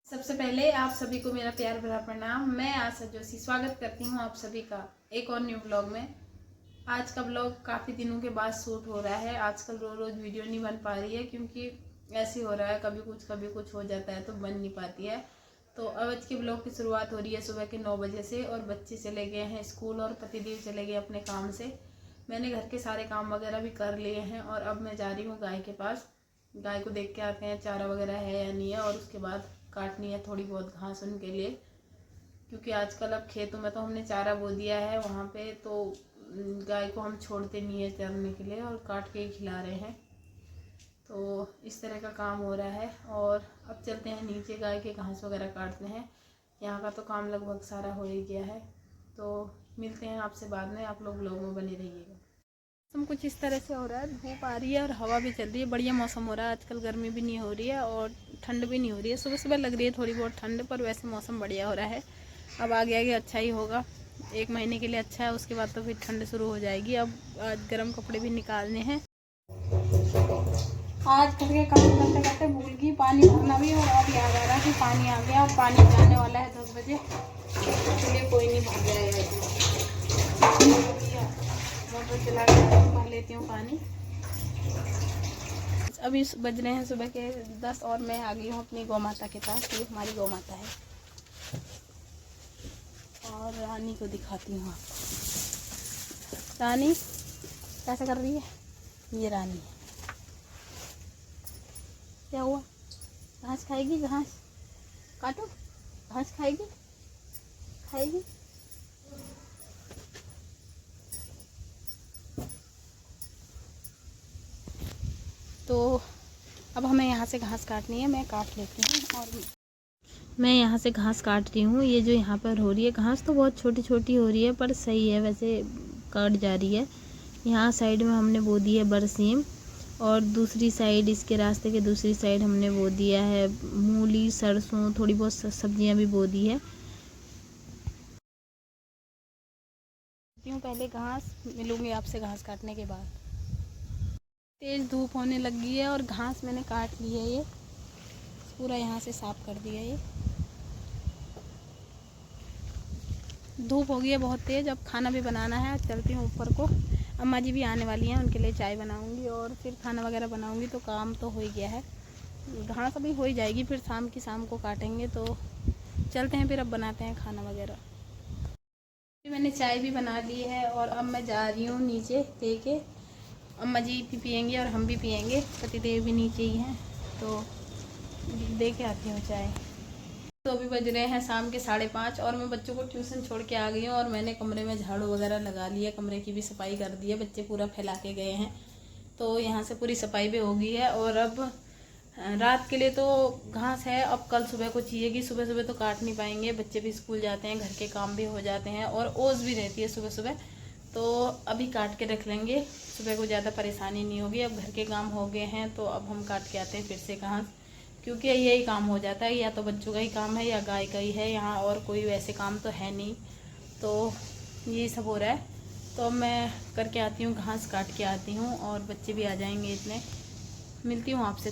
सबसे पहले आप सभी को मेरा प्यार भरा प्रणाम। मैं आशा जोशी स्वागत करती हूँ आप सभी का एक और न्यू ब्लॉग में। आज का ब्लॉग काफ़ी दिनों के बाद शूट हो रहा है। आजकल रोज़ वीडियो नहीं बन पा रही है क्योंकि ऐसे हो रहा है, कभी कुछ हो जाता है तो बन नहीं पाती है। तो आज के ब्लॉग की शुरुआत हो रही है सुबह के 9 बजे से और बच्चे चले गए हैं स्कूल और पतिदेव चले गए अपने काम से। मैंने घर के सारे काम वगैरह भी कर लिए हैं और अब मैं जा रही हूँ गाय के पास। गाय को देख के आते हैं चारा वगैरह है या नहीं है और उसके बाद काटनी है थोड़ी बहुत घास उनके लिए, क्योंकि आजकल अब खेतों में तो हमने चारा बो दिया है वहाँ पे, तो गाय को हम छोड़ते नहीं है चरने के लिए और काट के ही खिला रहे हैं। तो इस तरह का काम हो रहा है और अब चलते हैं नीचे, गाय के घास वगैरह काटते हैं। यहाँ का तो काम लगभग सारा हो ही गया है। तो मिलते हैं आपसे बाद में, आप लोग में बने रहिएगा। मौसम कुछ इस तरह से हो रहा है, धूप आ रही है और हवा भी चल रही है। बढ़िया मौसम हो रहा है आजकल, गर्मी भी नहीं हो रही है और ठंड भी नहीं हो रही है। सुबह सुबह लग रही है थोड़ी बहुत ठंड, पर वैसे मौसम बढ़िया हो रहा है। अब आगे आगे अच्छा ही होगा, 1 महीने के लिए अच्छा है, उसके बाद तो फिर ठंड शुरू हो जाएगी। अब आज गर्म कपड़े भी निकालने हैं। आज करके काम करते करते भूल गई पानी भरना भी, और अब याद आ रहा कि पानी आ गया। अब पानी जाने वाला है 10 बजे, इसलिए कोई नहीं भर जाएगा। मोटर चला के भर लेती हूँ पानी। अभी बज रहे हैं सुबह के 10 और मैं आ गई हूँ अपनी गौ माता के पास। ये हमारी गौ माता है और रानी को दिखाती हूँ आपको। रानी कैसा कर रही है? ये रानी है। क्या हुआ? घास खाएगी? घास काटो, घास खाएगी? खाएगी? तो अब हमें यहाँ से घास काटनी है, मैं काट लेती हूँ। और मैं यहाँ से घास काट रही हूँ। ये जो यहाँ पर हो रही है घास तो बहुत छोटी छोटी हो रही है, पर सही है, वैसे कट जा रही है। यहाँ साइड में हमने बो दी है बरसीम और दूसरी साइड, इसके रास्ते के दूसरी साइड हमने बो दिया है मूली, सरसों, थोड़ी बहुत सब्जियाँ भी बो दी है। पहले घास मिलूँगी आपसे घास काटने के बाद। तेज़ धूप होने लगी है और घास मैंने काट ली है, ये पूरा यहाँ से साफ कर दिया। ये धूप हो गई है बहुत तेज़। अब खाना भी बनाना है, चलती हूँ ऊपर को। अम्मा जी भी आने वाली हैं, उनके लिए चाय बनाऊँगी और फिर खाना वगैरह बनाऊँगी। तो काम तो हो ही गया है, घास अभी हो ही जाएगी, फिर शाम को काटेंगे। तो चलते हैं फिर, अब बनाते हैं खाना वगैरह। मैंने चाय भी बना ली है और अब मैं जा रही हूँ नीचे लेके। अम्मा जी भी पियेंगे और हम भी पियेंगे, पतिदेव भी नीचे ही हैं, तो दे के आती हूँ चाय। तो अभी बज रहे हैं शाम के 5:30 और मैं बच्चों को ट्यूशन छोड़ के आ गई हूँ और मैंने कमरे में झाड़ू वगैरह लगा लिया, कमरे की भी सफाई कर दी है। बच्चे पूरा फैला के गए हैं, तो यहाँ से पूरी सफाई भी हो गई है। और अब रात के लिए तो घास है, अब कल सुबह को चाहिएगी। सुबह सुबह तो काट नहीं पाएंगे, बच्चे भी स्कूल जाते हैं, घर के काम भी हो जाते हैं और ओस भी रहती है सुबह सुबह, तो अभी काट के रख लेंगे, सुबह को ज़्यादा परेशानी नहीं होगी। अब घर के काम हो गए हैं तो अब हम काट के आते हैं फिर से घास, क्योंकि यही काम हो जाता है, या तो बच्चों का ही काम है या गाय का ही है यहाँ, और कोई वैसे काम तो है नहीं। तो यही सब हो रहा है। तो मैं करके आती हूँ, घास काट के आती हूँ और बच्चे भी आ जाएंगे इतने। मिलती हूँ आपसे।